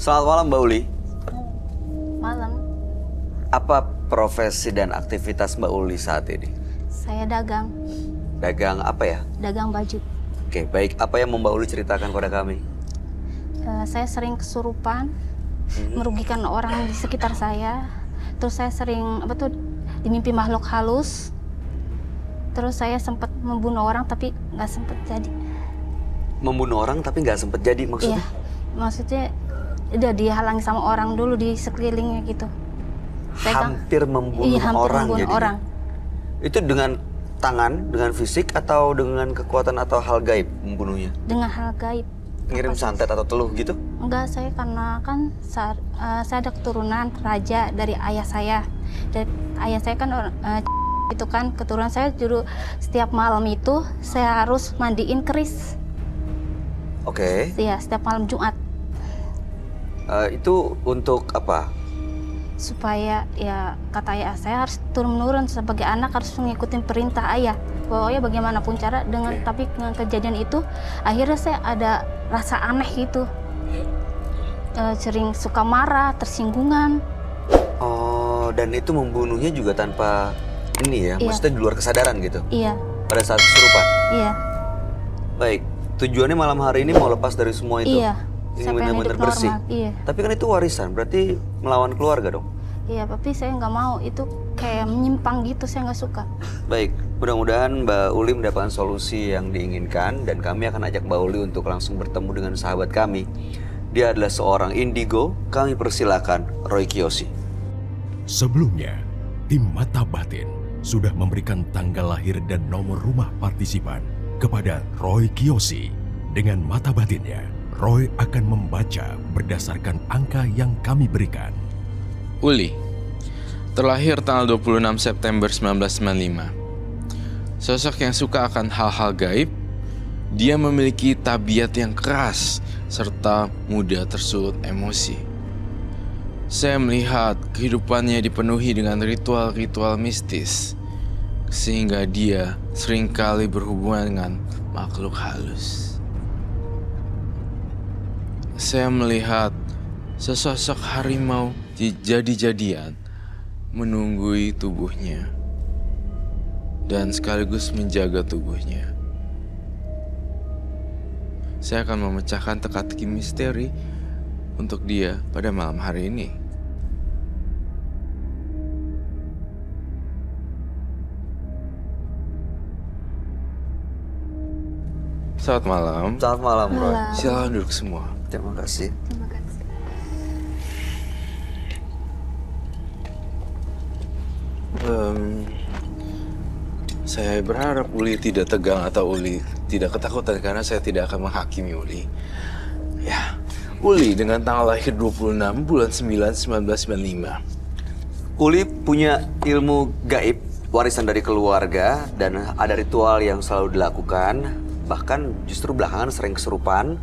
Selamat malam Mbak Uli. Malam, Apa profesi dan aktivitas Mbak Uli saat ini? saya dagang Dagang apa ya? baju. Oke, baik. Apa yang mau Mbak Uli ceritakan kepada kami? Saya sering kesurupan, merugikan orang di sekitar saya. Terus saya sering dimimpi makhluk halus. Terus saya sempat membunuh orang tapi nggak sempat jadi. Membunuh orang tapi nggak sempet jadi maksudnya? Iya, maksudnya udah dihalangi sama orang dulu di sekelilingnya gitu. Hampir membunuh hampir orang membunuh jadinya? orang. Itu dengan tangan, dengan fisik, atau dengan kekuatan atau hal gaib membunuhnya? Dengan hal gaib. Ngirim santet atau teluh gitu? Enggak, saya karena kan saya ada keturunan raja dari ayah saya. Dan ayah saya kan itu kan keturunan saya dulu setiap malam itu saya harus mandiin keris. Oke. Iya, setiap malam Jumat Itu untuk apa? supaya ya kata ayah saya harus turun-menurun sebagai anak harus mengikuti perintah ayah. Pokoknya bagaimanapun cara tapi dengan kejadian itu akhirnya saya ada rasa aneh gitu. Sering suka marah, tersinggungan. Oh, dan itu membunuhnya juga tanpa ini ya? Iya. Maksudnya di luar kesadaran gitu? Iya, Pada saat kesurupan? iya. Baik, tujuannya malam hari ini mau lepas dari semua itu? Iya, Ini saya pengen benar-benar hidup bersih? normal. Iya, Tapi kan itu warisan, berarti melawan keluarga dong? iya, tapi saya nggak mau. Itu kayak menyimpang gitu, saya nggak suka. Baik, mudah-mudahan Mbak Uli mendapatkan solusi yang diinginkan dan kami akan ajak Mbak Uli untuk langsung bertemu dengan sahabat kami. Dia adalah seorang indigo, kami persilakan Roy Kiyoshi. Sebelumnya, tim Mata Batin sudah memberikan tanggal lahir dan nomor rumah partisipan kepada Roy Kiyoshi. Dengan mata batinnya, Roy akan membaca berdasarkan angka yang kami berikan. Uli, terlahir tanggal 26 September 1995. Sosok yang suka akan hal-hal gaib, dia memiliki tabiat yang keras serta mudah tersulut emosi. Saya melihat kehidupannya dipenuhi dengan ritual-ritual mistis, sehingga dia seringkali berhubungan dengan makhluk halus. Saya melihat sesosok harimau jadi-jadian menunggui tubuhnya dan sekaligus menjaga tubuhnya. Saya akan memecahkan teka-teki misteri untuk dia pada malam hari ini. Selamat malam. Selamat malam, Roy. Malam. Silakan duduk semua. Terima kasih. Terima kasih. Saya berharap Uli tidak tegang atau Uli tidak ketakutan karena saya tidak akan menghakimi Uli. Ya, Uli dengan tanggal lahir 26 bulan 9 1995. Uli punya ilmu gaib, warisan dari keluarga, dan ada ritual yang selalu dilakukan. Bahkan justru belakangan sering kesurupan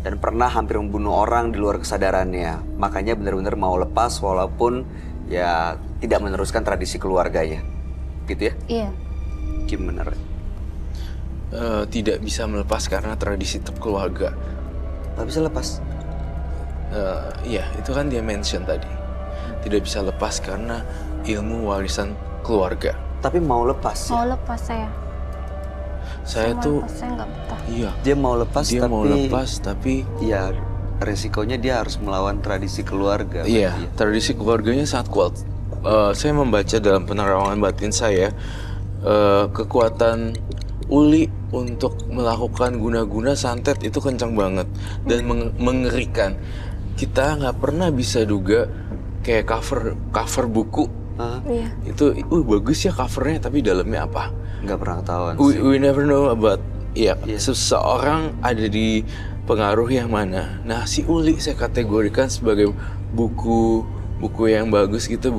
dan pernah hampir membunuh orang di luar kesadarannya. Makanya benar-benar mau lepas walaupun ya tidak meneruskan tradisi keluarganya. Gitu ya? Iya, Gimana, Roy? Tidak bisa melepas karena tradisi tetap keluarga. Gak bisa lepas. Iya, itu kan dia mention tadi. Tidak bisa lepas karena ilmu warisan keluarga. Tapi mau lepas mau ya? lepas saya. Saya Mau tuh, lepas, saya nggak betah. iya, Dia mau lepas dia tapi mau lepas tapi ya resikonya dia harus melawan tradisi keluarga. iya, berarti ya. tradisi keluarganya sangat kuat. Saya membaca dalam penerawangan batin saya, kekuatan Uli untuk melakukan guna-guna santet itu kencang banget dan mengerikan. Kita nggak pernah bisa duga kayak cover buku Iya, itu, bagus ya covernya, tapi dalamnya apa? Nggak pernah ketahuan We, sih. we never know about Iya. seseorang ada di pengaruh yang mana. Nah, si Uli saya kategorikan sebagai buku yang bagus gitu,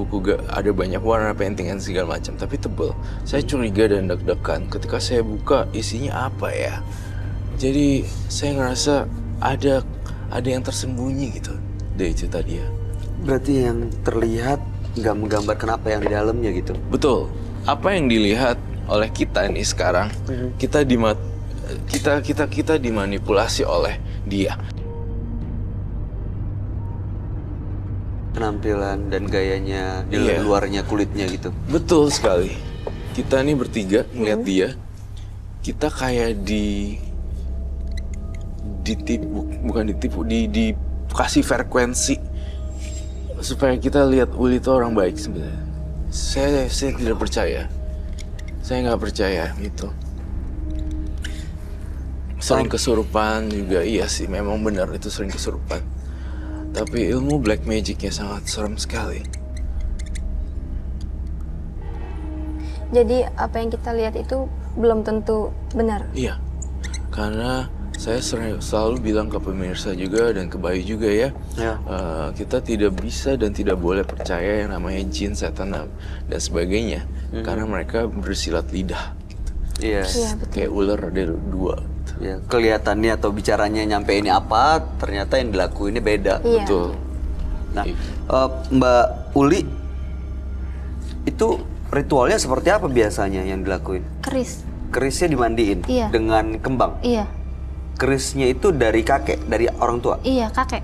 ada banyak warna, paintingan segala macam, tapi tebel. Saya curiga dan deg-degan ketika saya buka isinya apa ya. Jadi saya ngerasa ada yang tersembunyi gitu dari cerita dia. Berarti yang terlihat nggak menggambarkan apa yang di dalamnya gitu. Betul. Apa yang dilihat oleh kita ini sekarang, kita dimanipulasi oleh dia. Penampilan dan gayanya di Iya. luarnya kulitnya gitu. Betul sekali. Kita nih bertiga ngeliat dia, kita kayak ditipu, bukan ditipu, dikasih frekuensi supaya kita lihat Uli itu orang baik sebenarnya. Saya tidak percaya. Saya nggak percaya gitu. Sering kesurupan juga, iya sih, memang benar itu sering kesurupan. Tapi ilmu black magicnya sangat serem sekali. Jadi apa yang kita lihat itu belum tentu benar. Iya, karena saya selalu bilang ke pemirsa juga dan ke Bayu juga ya, Ya. kita tidak bisa dan tidak boleh percaya yang namanya jin, setan dan sebagainya, karena mereka bersilat lidah, Iya. Iya, betul. kayak ular ada dua. Gitu. Ya, kelihatannya atau bicaranya nyampein apa, ternyata yang dilakuinnya beda. Iya. Betul. Nah, Mbak Uli, itu ritualnya seperti apa biasanya yang dilakuin? Keris. Kerisnya dimandiin Iya. dengan kembang. Iya. Kerisnya itu dari kakek, dari orang tua. Iya, kakek.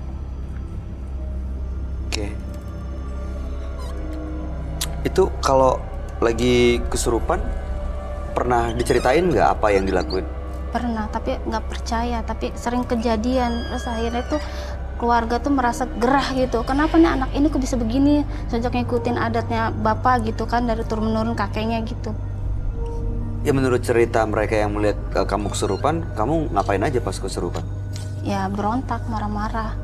Oke. Itu kalau lagi kesurupan, pernah diceritain nggak apa yang dilakuin? Pernah, tapi nggak percaya, tapi sering kejadian. Terus akhirnya tuh keluarga tuh merasa gerah gitu. Kenapa nih anak ini kok bisa begini? Sejak ngikutin adatnya bapak gitu kan, dari turun menurun kakeknya gitu. Ya menurut cerita mereka yang melihat kamu kesurupan, kamu ngapain aja pas kesurupan? Ya berontak, marah-marah.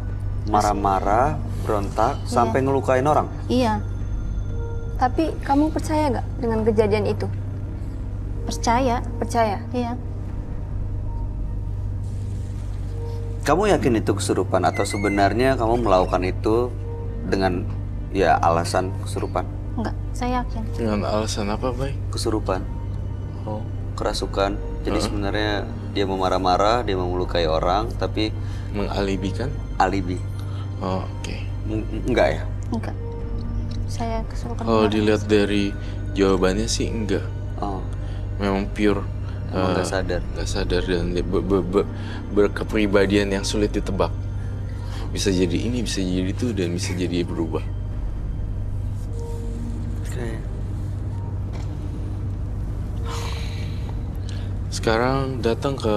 Marah-marah, berontak, sampai ngelukain orang? Iya, Tapi kamu percaya gak dengan kejadian itu? percaya. Percaya? Iya. Kamu yakin itu kesurupan atau sebenarnya kamu melakukan itu dengan ya alasan kesurupan? Enggak, saya yakin. Dengan alasan apa, Bay? Kesurupan, Oh, kerasukan. Jadi sebenarnya dia mau marah-marah, dia mau melukai orang, tapi mengalibikan? alibi. Oh, oke. Enggak ya? Enggak. Saya kesurupan. Kalau beneran. dilihat dari jawabannya sih enggak. Oh, Memang pure. emang nggak sadar. Nggak sadar dan berkepribadian yang sulit ditebak. Bisa jadi ini, bisa jadi itu, dan bisa jadi berubah. Oke. Sekarang datang ke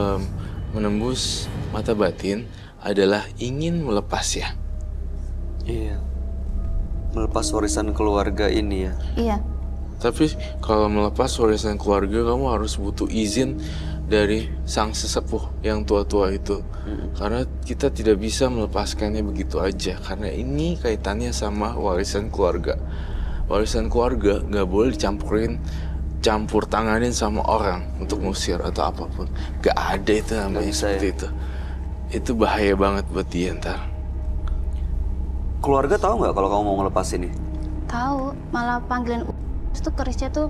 menembus mata batin adalah ingin melepas ya. Iya. Melepas warisan keluarga ini ya. Iya. Tapi kalau melepas warisan keluarga kamu harus butuh izin dari sang sesepuh yang tua-tua itu. Karena kita tidak bisa melepaskannya begitu aja. Karena ini kaitannya sama warisan keluarga. Warisan keluarga nggak boleh campur tanganin sama orang untuk ngusir atau apapun. Gak ada itu namanya bisa seperti ya? itu. Itu bahaya banget buat dia ntar. Keluarga tahu nggak kalau kamu mau ngelepas ini? Tahu, malah panggilin terus tuh kerisnya tuh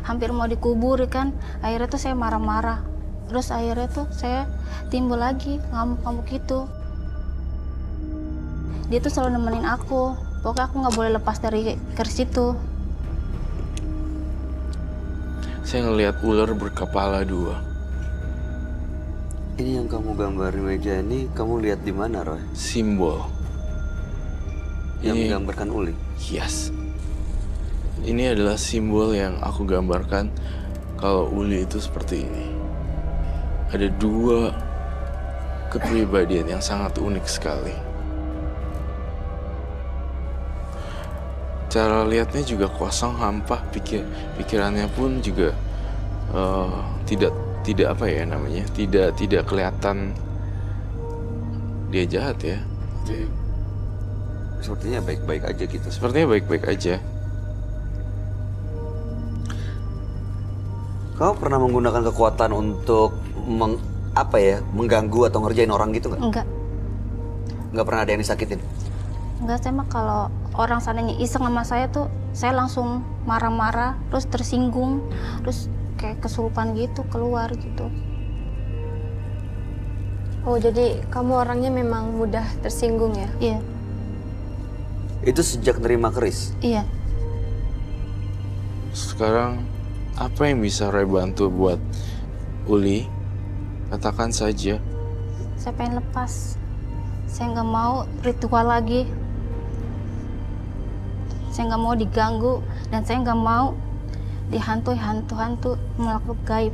hampir mau dikubur kan. Akhirnya tuh saya marah-marah. Terus akhirnya tuh saya timbul lagi ngamuk-ngamuk gitu. Dia tuh selalu nemenin aku. Pokoknya aku nggak boleh lepas dari keris itu. Saya ngelihat ular berkepala dua. Ini yang kamu gambar di meja ini, kamu lihat di mana, Roy? Simbol. Yang Ini- menggambarkan Uli. Yes. Ini adalah simbol yang aku gambarkan kalau Uli itu seperti ini. Ada dua kepribadian yang sangat unik sekali. Cara lihatnya juga kosong, hampa, pikirannya pun juga tidak apa ya namanya, tidak kelihatan dia jahat ya. Sepertinya baik-baik aja gitu. Sepertinya baik-baik aja. Kamu pernah menggunakan kekuatan untuk mengganggu atau ngerjain orang gitu nggak? Enggak. Nggak pernah ada yang disakitin? Enggak, saya mah kalau orang sananya iseng sama saya tuh saya langsung marah-marah, terus tersinggung, terus kayak kesurupan gitu keluar gitu. Oh, jadi kamu orangnya memang mudah tersinggung ya? Iya, Itu sejak nerima keris. iya. Sekarang apa yang bisa Roy bantu buat Uli? Katakan saja. Saya pengen lepas. Saya nggak mau ritual lagi. Saya nggak mau diganggu dan saya nggak mau dihantui hantu-hantu makhluk gaib.